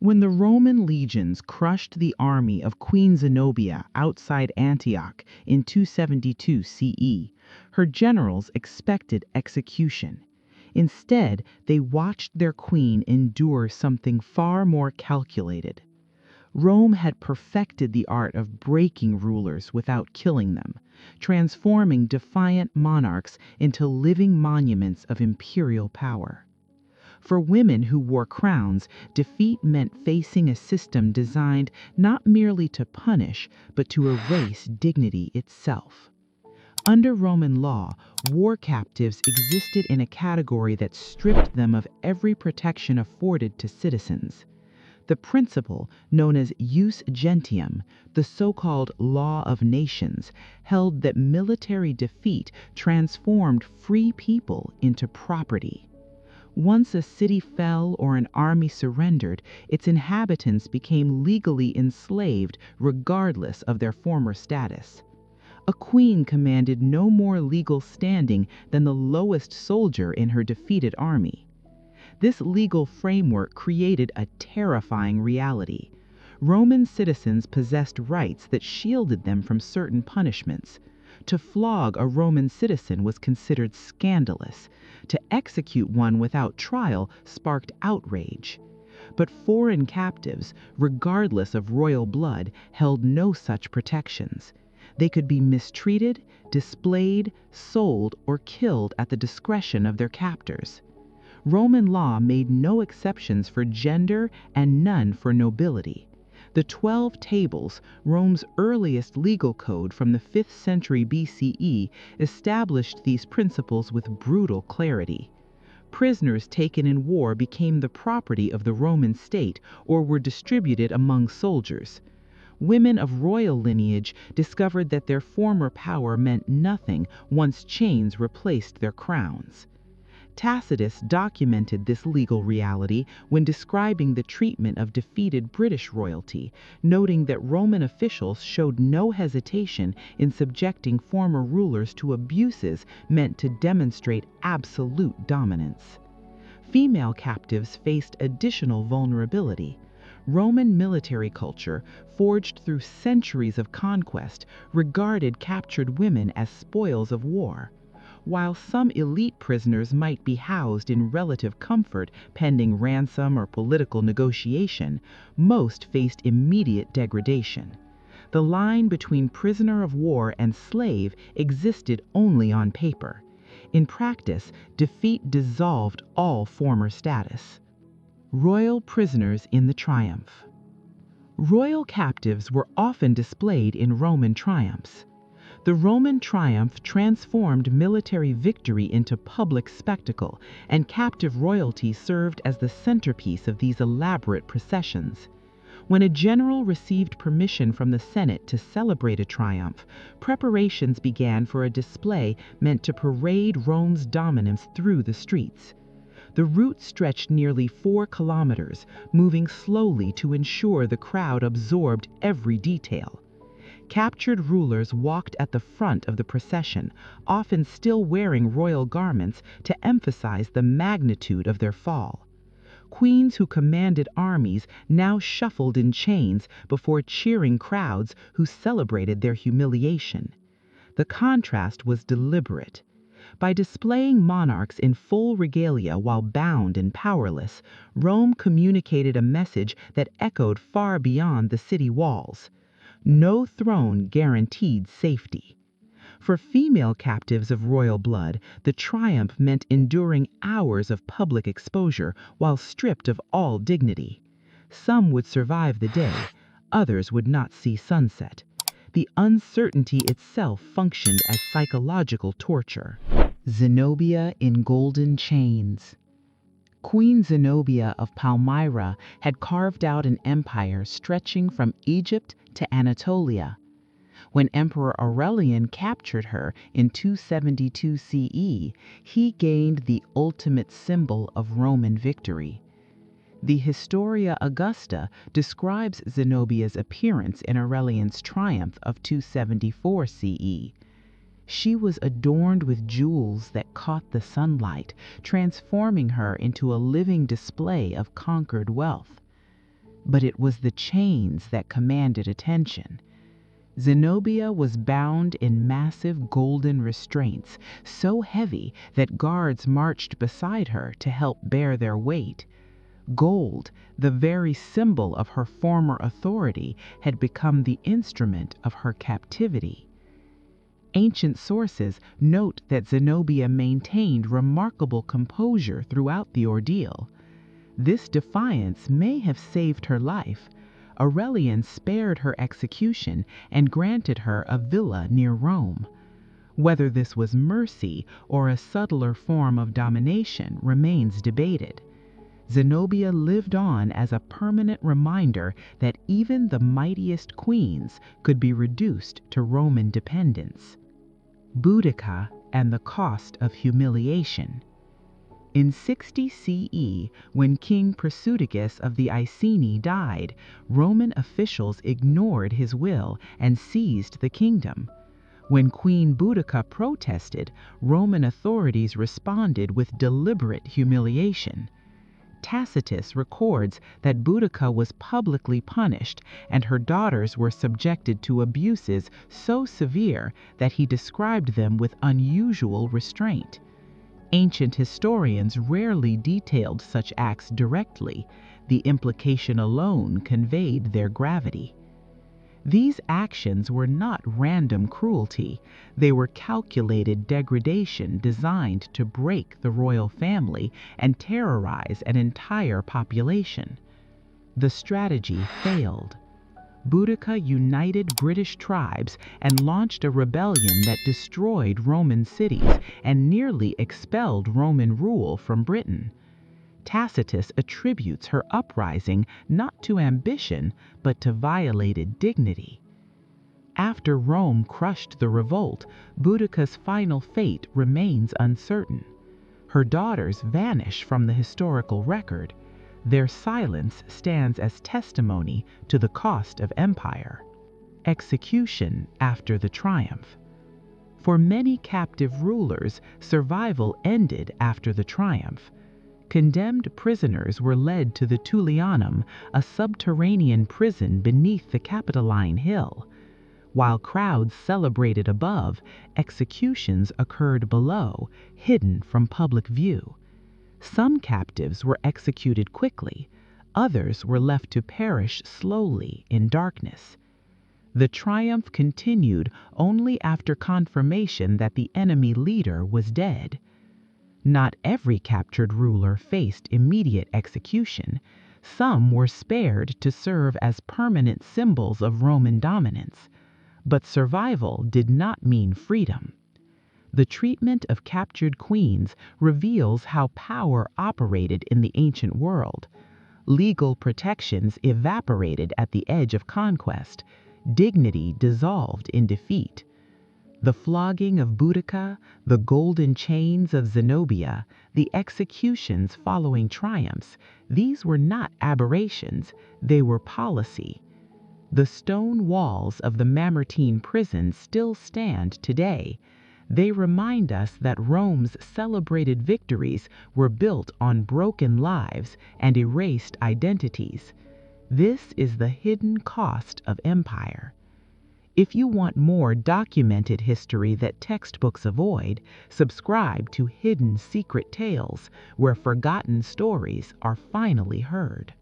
When the Roman legions crushed the army of Queen Zenobia outside Antioch in 272 CE, her generals expected execution. Instead, they watched their queen endure something far more calculated. Rome had perfected the art of breaking rulers without killing them, transforming defiant monarchs into living monuments of imperial power. For women who wore crowns, defeat meant facing a system designed not merely to punish, but to erase dignity itself. Under Roman law, war captives existed in a category that stripped them of every protection afforded to citizens. The principle, known as jus gentium, the so-called law of nations, held that military defeat transformed free people into property. Once a city fell or an army surrendered, its inhabitants became legally enslaved regardless of their former status. A queen commanded no more legal standing than the lowest soldier in her defeated army. This legal framework created a terrifying reality. Roman citizens possessed rights that shielded them from certain punishments. To flog a Roman citizen was considered scandalous. To execute one without trial sparked outrage. But foreign captives, regardless of royal blood, held no such protections. They could be mistreated, displayed, sold, or killed at the discretion of their captors. Roman law made no exceptions for gender and none for nobility. The 12 Tables, Rome's earliest legal code from the 5th century BCE, established these principles with brutal clarity. Prisoners taken in war became the property of the Roman state or were distributed among soldiers. Women of royal lineage discovered that their former power meant nothing once chains replaced their crowns. Tacitus documented this legal reality when describing the treatment of defeated British royalty, noting that Roman officials showed no hesitation in subjecting former rulers to abuses meant to demonstrate absolute dominance. Female captives faced additional vulnerability. Roman military culture, forged through centuries of conquest, regarded captured women as spoils of war. While some elite prisoners might be housed in relative comfort pending ransom or political negotiation, most faced immediate degradation. The line between prisoner of war and slave existed only on paper. In practice, defeat dissolved all former status. Royal prisoners in the triumph. Royal captives were often displayed in Roman triumphs. The Roman triumph transformed military victory into public spectacle, and captive royalty served as the centerpiece of these elaborate processions. When a general received permission from the Senate to celebrate a triumph, preparations began for a display meant to parade Rome's dominance through the streets. The route stretched nearly 4 kilometers, moving slowly to ensure the crowd absorbed every detail. Captured rulers walked at the front of the procession, often still wearing royal garments to emphasize the magnitude of their fall. Queens who commanded armies now shuffled in chains before cheering crowds who celebrated their humiliation. The contrast was deliberate. By displaying monarchs in full regalia while bound and powerless, Rome communicated a message that echoed far beyond the city walls. No throne guaranteed safety. For female captives of royal blood, the triumph meant enduring hours of public exposure while stripped of all dignity. Some would survive the day, others would not see sunset. The uncertainty itself functioned as psychological torture. Zenobia in golden chains. Queen Zenobia of Palmyra had carved out an empire stretching from Egypt to Anatolia. When Emperor Aurelian captured her in 272 CE, he gained the ultimate symbol of Roman victory. The Historia Augusta describes Zenobia's appearance in Aurelian's triumph of 274 CE. She was adorned with jewels that caught the sunlight, transforming her into a living display of conquered wealth. but it was the chains that commanded attention. Zenobia was bound in massive golden restraints, so heavy that guards marched beside her to help bear their weight. Gold, the very symbol of her former authority, had become the instrument of her captivity. Ancient sources note that Zenobia maintained remarkable composure throughout the ordeal. This defiance may have saved her life. Aurelian spared her execution and granted her a villa near Rome. Whether this was mercy or a subtler form of domination remains debated. Zenobia lived on as a permanent reminder that even the mightiest queens could be reduced to Roman dependence. Boudica and the cost of humiliation. In 60 CE, when King Prasutagus of the Iceni died, Roman officials ignored his will and seized the kingdom. When Queen Boudica protested, Roman authorities responded with deliberate humiliation. Tacitus records that Boudica was publicly punished and her daughters were subjected to abuses so severe that he described them with unusual restraint. Ancient historians rarely detailed such acts directly. The implication alone conveyed their gravity. These actions were not random cruelty. They were calculated degradation designed to break the royal family and terrorize an entire population. The strategy failed. Boudica united British tribes and launched a rebellion that destroyed Roman cities and nearly expelled Roman rule from Britain. Tacitus attributes her uprising not to ambition, but to violated dignity. After Rome crushed the revolt, Boudica's final fate remains uncertain. Her daughters vanish from the historical record. Their silence stands as testimony to the cost of empire. Execution after the triumph. For many captive rulers, survival ended after the triumph. Condemned prisoners were led to the Tullianum, a subterranean prison beneath the Capitoline Hill. While crowds celebrated above, executions occurred below, hidden from public view. Some captives were executed quickly, others were left to perish slowly in darkness. The triumph continued only after confirmation that the enemy leader was dead. Not every captured ruler faced immediate execution. Some were spared to serve as permanent symbols of Roman dominance. But survival did not mean freedom. The treatment of captured queens reveals how power operated in the ancient world. Legal protections evaporated at the edge of conquest. Dignity dissolved in defeat. The flogging of Boudica, the golden chains of Zenobia, the executions following triumphs, these were not aberrations, they were policy. The stone walls of the Mamertine prison still stand today. They remind us that Rome's celebrated victories were built on broken lives and erased identities. This is the hidden cost of empire. If you want more documented history that textbooks avoid, subscribe to Hidden Secret Tales, where forgotten stories are finally heard.